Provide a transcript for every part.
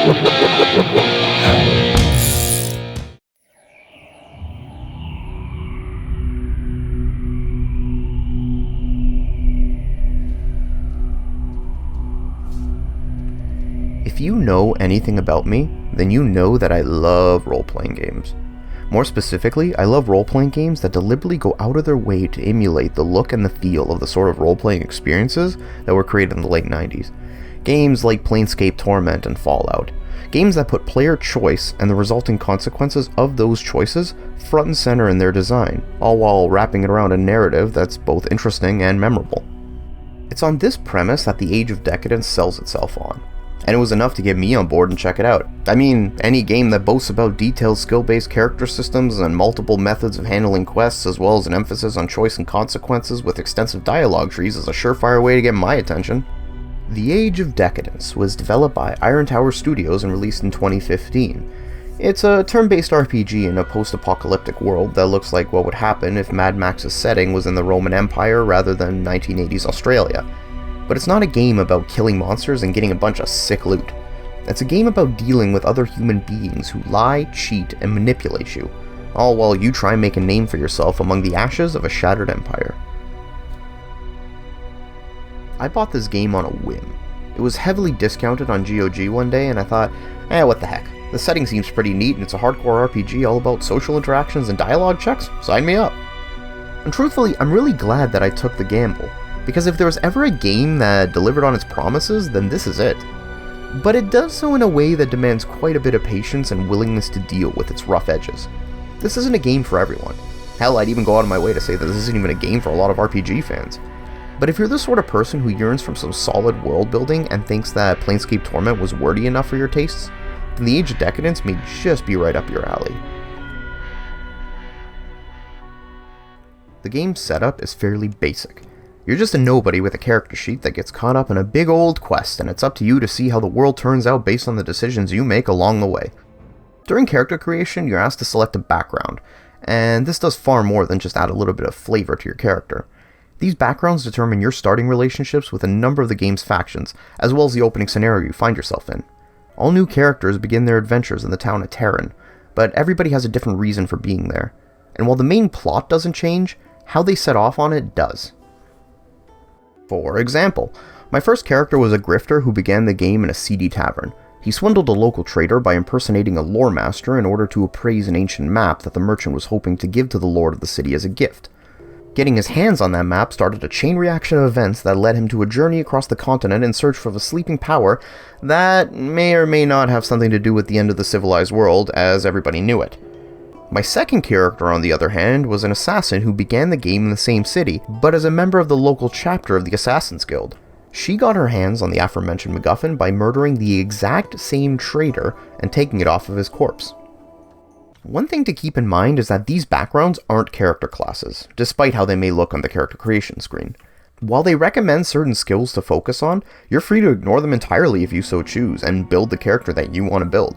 If you know anything about me, then you know that I love role-playing games. More specifically, I love role-playing games that deliberately go out of their way to emulate the look and the feel of the sort of role-playing experiences that were created in the late 90s. Games like Planescape Torment and Fallout. Games that put player choice and the resulting consequences of those choices front and center in their design, all while wrapping it around a narrative that's both interesting and memorable. It's on this premise that the Age of Decadence sells itself on. And it was enough to get me on board and check it out. I mean, any game that boasts about detailed skill-based character systems and multiple methods of handling quests, as well as an emphasis on choice and consequences with extensive dialogue trees, is a surefire way to get my attention. The Age of Decadence was developed by Iron Tower Studios and released in 2015. It's a turn-based RPG in a post-apocalyptic world that looks like what would happen if Mad Max's setting was in the Roman Empire rather than 1980s Australia. But it's not a game about killing monsters and getting a bunch of sick loot. It's a game about dealing with other human beings who lie, cheat, and manipulate you, all while you try and make a name for yourself among the ashes of a shattered empire. I bought this game on a whim. It was heavily discounted on GOG one day and I thought, what the heck, the setting seems pretty neat and it's a hardcore RPG all about social interactions and dialogue checks, sign me up. And truthfully, I'm really glad that I took the gamble. Because if there was ever a game that delivered on its promises, then this is it. But it does so in a way that demands quite a bit of patience and willingness to deal with its rough edges. This isn't a game for everyone. Hell, I'd even go out of my way to say that this isn't even a game for a lot of RPG fans. But if you're the sort of person who yearns for some solid world building and thinks that Planescape Torment was wordy enough for your tastes, then the Age of Decadence may just be right up your alley. The game's setup is fairly basic. You're just a nobody with a character sheet that gets caught up in a big old quest, and it's up to you to see how the world turns out based on the decisions you make along the way. During character creation, you're asked to select a background, and this does far more than just add a little bit of flavor to your character. These backgrounds determine your starting relationships with a number of the game's factions, as well as the opening scenario you find yourself in. All new characters begin their adventures in the town of Terran, but everybody has a different reason for being there. And while the main plot doesn't change, how they set off on it does. For example, my first character was a grifter who began the game in a seedy tavern. He swindled a local trader by impersonating a lore master in order to appraise an ancient map that the merchant was hoping to give to the lord of the city as a gift. Getting his hands on that map started a chain reaction of events that led him to a journey across the continent in search of a sleeping power that may or may not have something to do with the end of the civilized world as everybody knew it. My second character, on the other hand, was an assassin who began the game in the same city, but as a member of the local chapter of the Assassin's Guild. She got her hands on the aforementioned MacGuffin by murdering the exact same traitor and taking it off of his corpse. One thing to keep in mind is that these backgrounds aren't character classes, despite how they may look on the character creation screen. While they recommend certain skills to focus on, you're free to ignore them entirely if you so choose, and build the character that you want to build.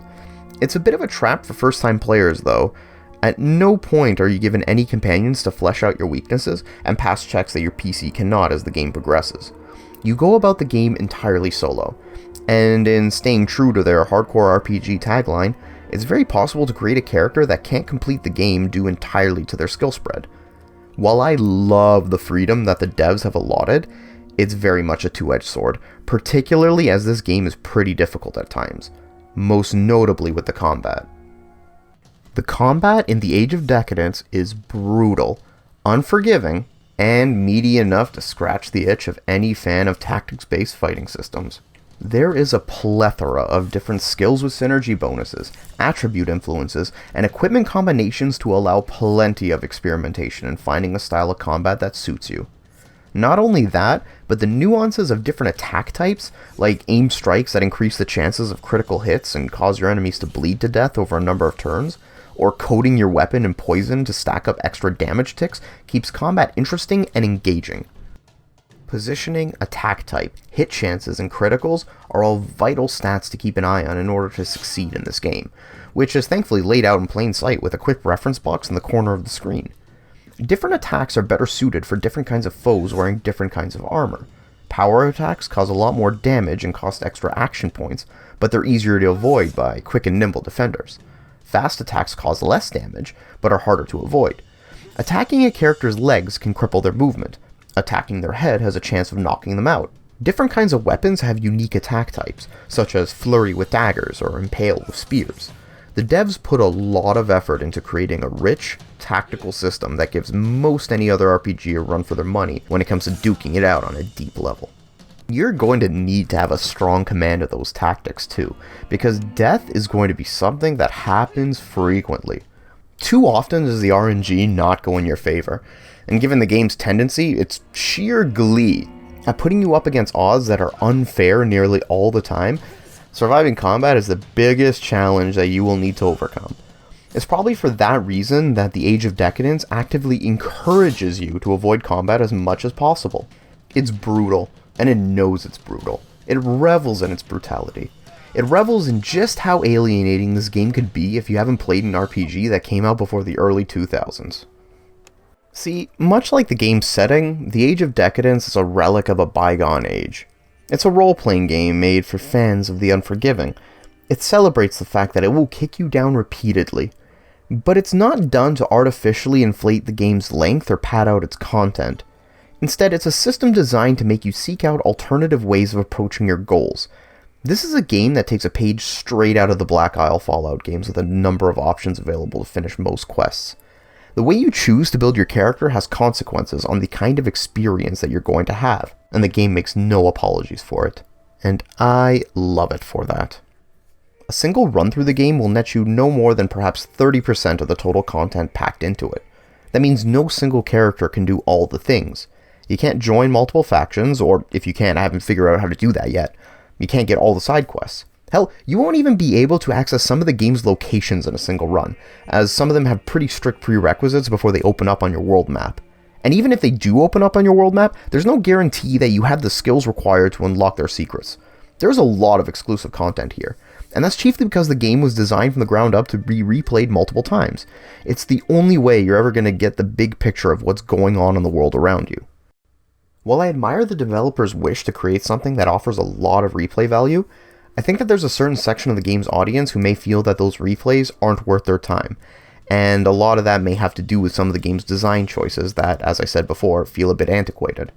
It's a bit of a trap for first-time players, though. At no point are you given any companions to flesh out your weaknesses and pass checks that your PC cannot as the game progresses. You go about the game entirely solo, and in staying true to their hardcore RPG tagline, it's very possible to create a character that can't complete the game due entirely to their skill spread. While I love the freedom that the devs have allotted, it's very much a two-edged sword, particularly as this game is pretty difficult at times, most notably with the combat. The combat in the Age of Decadence is brutal, unforgiving, and meaty enough to scratch the itch of any fan of tactics-based fighting systems. There is a plethora of different skills with synergy bonuses, attribute influences, and equipment combinations to allow plenty of experimentation in finding a style of combat that suits you. Not only that, but the nuances of different attack types, like aim strikes that increase the chances of critical hits and cause your enemies to bleed to death over a number of turns, or coating your weapon in poison to stack up extra damage ticks, keeps combat interesting and engaging. Positioning, attack type, hit chances, and criticals are all vital stats to keep an eye on in order to succeed in this game, which is thankfully laid out in plain sight with a quick reference box in the corner of the screen. Different attacks are better suited for different kinds of foes wearing different kinds of armor. Power attacks cause a lot more damage and cost extra action points, but they're easier to avoid by quick and nimble defenders. Fast attacks cause less damage, but are harder to avoid. Attacking a character's legs can cripple their movement. Attacking their head has a chance of knocking them out. Different kinds of weapons have unique attack types, such as flurry with daggers or impale with spears. The devs put a lot of effort into creating a rich, tactical system that gives most any other RPG a run for their money when it comes to duking it out on a deep level. You're going to need to have a strong command of those tactics too, because death is going to be something that happens frequently. Too often does the RNG not go in your favor, and given the game's tendency, it's sheer glee at putting you up against odds that are unfair nearly all the time. Surviving combat is the biggest challenge that you will need to overcome. It's probably for that reason that the Age of Decadence actively encourages you to avoid combat as much as possible. It's brutal, and it knows it's brutal. It revels in its brutality. It revels in just how alienating this game could be if you haven't played an RPG that came out before the early 2000s. See, much like the game's setting, the Age of Decadence is a relic of a bygone age. It's a role-playing game made for fans of the unforgiving. It celebrates the fact that it will kick you down repeatedly, but it's not done to artificially inflate the game's length or pad out its content. Instead, it's a system designed to make you seek out alternative ways of approaching your goals. This is a game that takes a page straight out of the Black Isle Fallout games with a number of options available to finish most quests. The way you choose to build your character has consequences on the kind of experience that you're going to have, and the game makes no apologies for it. And I love it for that. A single run through the game will net you no more than perhaps 30% of the total content packed into it. That means no single character can do all the things. You can't join multiple factions, or if you can, I haven't figured out how to do that yet. You can't get all the side quests. Hell, you won't even be able to access some of the game's locations in a single run, as some of them have pretty strict prerequisites before they open up on your world map. And even if they do open up on your world map, there's no guarantee that you have the skills required to unlock their secrets. There's a lot of exclusive content here, and that's chiefly because the game was designed from the ground up to be replayed multiple times. It's the only way you're ever going to get the big picture of what's going on in the world around you. While I admire the developer's wish to create something that offers a lot of replay value, I think that there's a certain section of the game's audience who may feel that those replays aren't worth their time, and a lot of that may have to do with some of the game's design choices that, as I said before, feel a bit antiquated.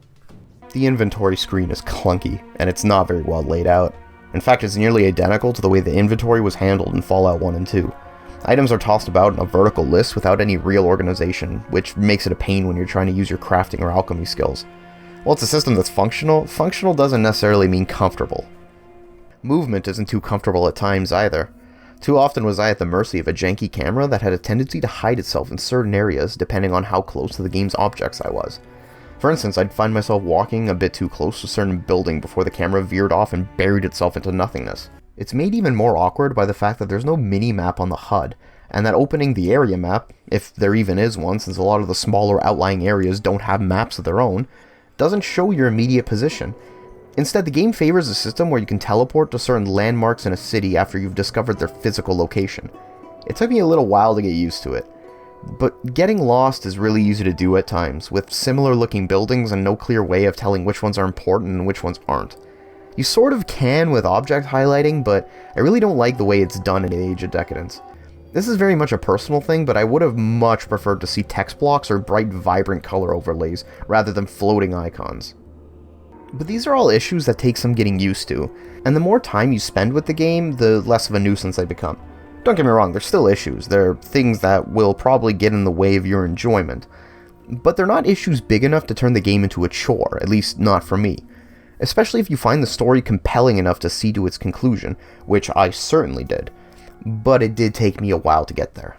The inventory screen is clunky, and it's not very well laid out. In fact, it's nearly identical to the way the inventory was handled in Fallout 1 and 2. Items are tossed about in a vertical list without any real organization, which makes it a pain when you're trying to use your crafting or alchemy skills. While it's a system that's functional doesn't necessarily mean comfortable. Movement isn't too comfortable at times either. Too often was I at the mercy of a janky camera that had a tendency to hide itself in certain areas depending on how close to the game's objects I was. For instance, I'd find myself walking a bit too close to a certain building before the camera veered off and buried itself into nothingness. It's made even more awkward by the fact that there's no mini-map on the HUD, and that opening the area map, if there even is one since a lot of the smaller outlying areas don't have maps of their own, doesn't show your immediate position. Instead, the game favors a system where you can teleport to certain landmarks in a city after you've discovered their physical location. It took me a little while to get used to it, but getting lost is really easy to do at times, with similar looking buildings and no clear way of telling which ones are important and which ones aren't. You sort of can with object highlighting, but I really don't like the way it's done in Age of Decadence. This is very much a personal thing, but I would have much preferred to see text blocks or bright, vibrant color overlays rather than floating icons. But these are all issues that take some getting used to, and the more time you spend with the game, the less of a nuisance they become. Don't get me wrong, they're still issues. They're things that will probably get in the way of your enjoyment. But they're not issues big enough to turn the game into a chore, at least not for me. Especially if you find the story compelling enough to see to its conclusion, which I certainly did. But it did take me a while to get there.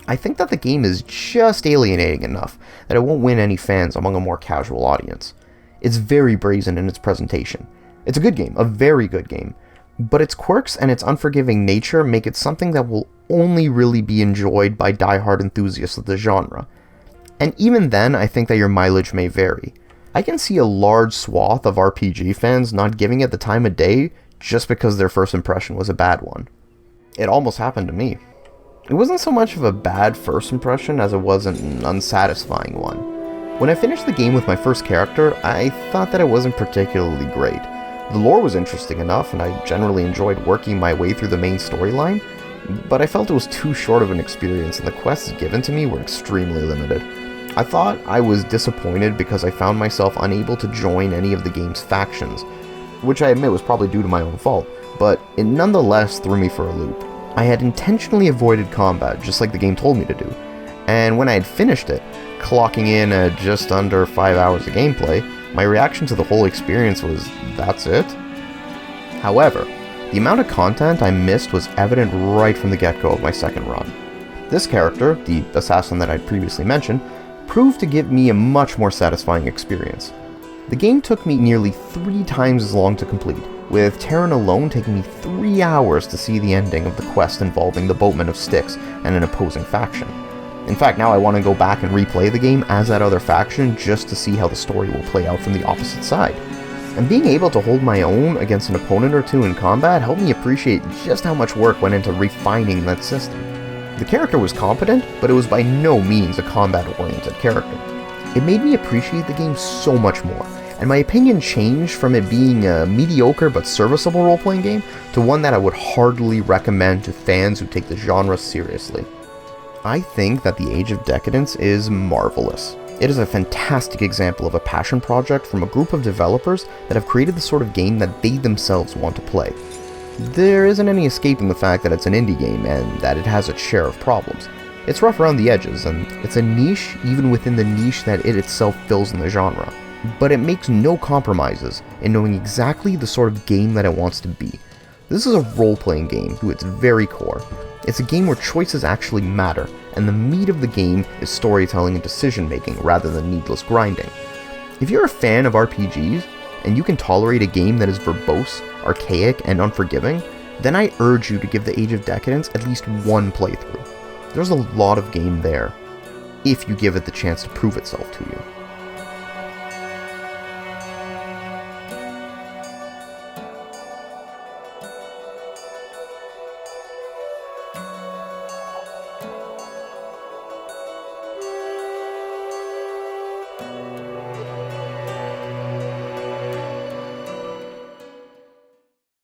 I think that the game is just alienating enough that it won't win any fans among a more casual audience. It's very brazen in its presentation. It's a good game, a very good game, but its quirks and its unforgiving nature make it something that will only really be enjoyed by die-hard enthusiasts of the genre. And even then, I think that your mileage may vary. I can see a large swath of RPG fans not giving it the time of day just because their first impression was a bad one. It almost happened to me. It wasn't so much of a bad first impression as it was an unsatisfying one. When I finished the game with my first character, I thought that it wasn't particularly great. The lore was interesting enough, and I generally enjoyed working my way through the main storyline, but I felt it was too short of an experience and the quests given to me were extremely limited. I thought I was disappointed because I found myself unable to join any of the game's factions, which I admit was probably due to my own fault, but it nonetheless threw me for a loop. I had intentionally avoided combat, just like the game told me to do, and when I had finished it, clocking in at just under 5 hours of gameplay, my reaction to the whole experience was, that's it? However, the amount of content I missed was evident right from the get-go of my second run. This character, the assassin that I'd previously mentioned, proved to give me a much more satisfying experience. The game took me nearly 3 times as long to complete, with Terran alone taking me 3 hours to see the ending of the quest involving the Boatman of Styx and an opposing faction. In fact, now I want to go back and replay the game as that other faction just to see how the story will play out from the opposite side. And being able to hold my own against an opponent or two in combat helped me appreciate just how much work went into refining that system. The character was competent, but it was by no means a combat-oriented character. It made me appreciate the game so much more, and my opinion changed from it being a mediocre but serviceable role-playing game to one that I would heartily recommend to fans who take the genre seriously. I think that the Age of Decadence is marvelous. It is a fantastic example of a passion project from a group of developers that have created the sort of game that they themselves want to play. There isn't any escaping the fact that it's an indie game and that it has its share of problems. It's rough around the edges, and it's a niche even within the niche that it itself fills in the genre. But it makes no compromises in knowing exactly the sort of game that it wants to be. This is a role-playing game to its very core. It's a game where choices actually matter, and the meat of the game is storytelling and decision-making rather than needless grinding. If you're a fan of RPGs, and you can tolerate a game that is verbose, archaic, and unforgiving, then I urge you to give the Age of Decadence at least one playthrough. There's a lot of game there, if you give it the chance to prove itself to you.